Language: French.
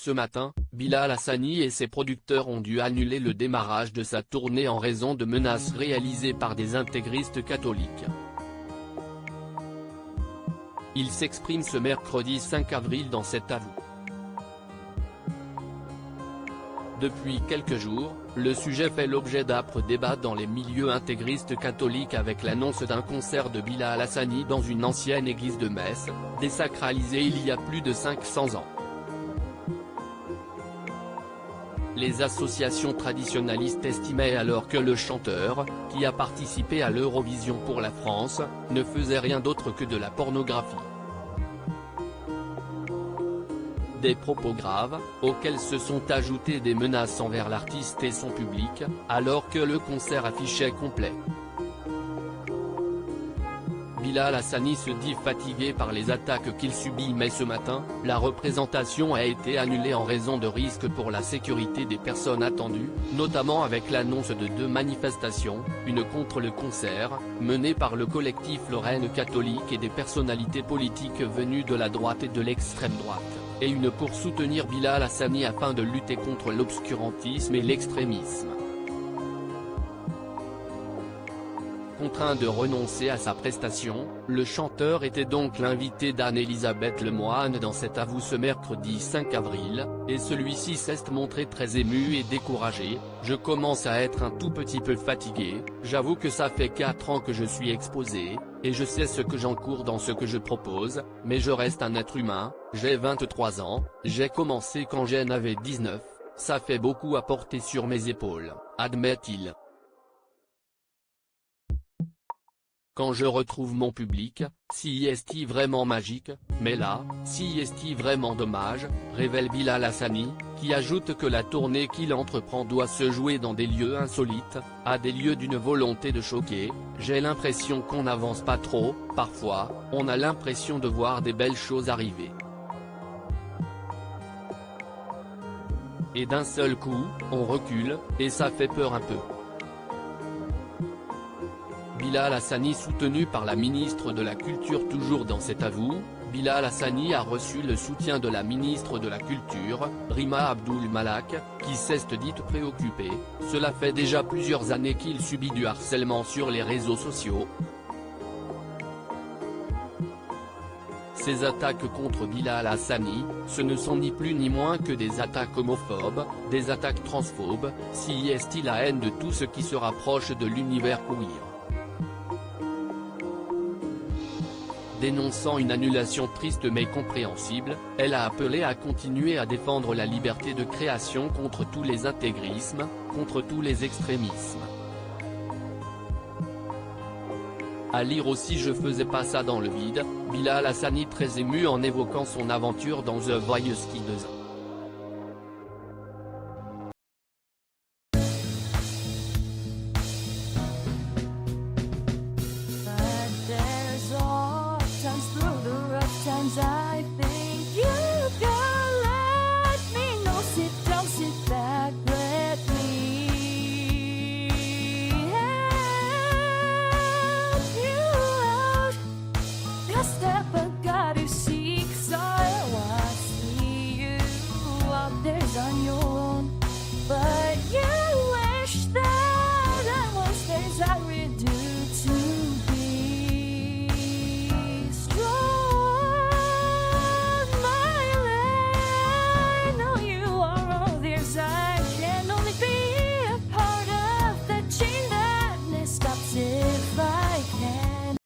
Ce matin, Bilal Hassani et ses producteurs ont dû annuler le démarrage de sa tournée en raison de menaces réalisées par des intégristes catholiques. Il s'exprime ce mercredi 5 avril dans cet avou. Depuis quelques jours, le sujet fait l'objet d'âpres débats dans les milieux intégristes catholiques avec l'annonce d'un concert de Bilal Hassani dans une ancienne église de Metz, désacralisée il y a plus de 500 ans. Les associations traditionnalistes estimaient alors que le chanteur, qui a participé à l'Eurovision pour la France, ne faisait rien d'autre que de la pornographie. Des propos graves, auxquels se sont ajoutées des menaces envers l'artiste et son public, alors que le concert affichait complet. Bilal Hassani se dit fatigué par les attaques qu'il subit, mais ce matin, la représentation a été annulée en raison de risques pour la sécurité des personnes attendues, notamment avec l'annonce de 2 manifestations, une contre le concert, menée par le collectif Lorraine catholique et des personnalités politiques venues de la droite et de l'extrême droite, et une pour soutenir Bilal Hassani afin de lutter contre l'obscurantisme et l'extrémisme. Contraint de renoncer à sa prestation, le chanteur était donc l'invité d'Anne-Elisabeth Lemoine dans cet avou ce mercredi 5 avril, et celui-ci s'est montré très ému et découragé. « Je commence à être un tout petit peu fatigué, j'avoue que ça fait 4 ans que je suis exposé, et je sais ce que j'encours dans ce que je propose, mais je reste un être humain, j'ai 23 ans, j'ai commencé quand j'en avais 19, ça fait beaucoup à porter sur mes épaules », admet-il. Quand je retrouve mon public, si est-il vraiment magique, mais là, si est-il vraiment dommage, révèle Bilal Hassani, qui ajoute que la tournée qu'il entreprend doit se jouer dans des lieux insolites, à des lieux d'une volonté de choquer. J'ai l'impression qu'on n'avance pas trop, parfois, on a l'impression de voir des belles choses arriver. Et d'un seul coup, on recule, et ça fait peur un peu. Bilal Hassani soutenu par la ministre de la Culture. Toujours dans cet avou, Bilal Hassani a reçu le soutien de la ministre de la Culture, Rima Abdul Malak, qui s'est dite préoccupée. Cela fait déjà plusieurs années qu'il subit du harcèlement sur les réseaux sociaux. Ces attaques contre Bilal Hassani, ce ne sont ni plus ni moins que des attaques homophobes, des attaques transphobes, si est-il la haine de tout ce qui se rapproche de l'univers queer. Dénonçant une annulation triste mais compréhensible, elle a appelé à continuer à défendre la liberté de création contre tous les intégrismes, contre tous les extrémismes. À lire aussi Je faisais pas ça dans le vide, Bilal Hassani très ému en évoquant son aventure dans The Voice qui 2 ans.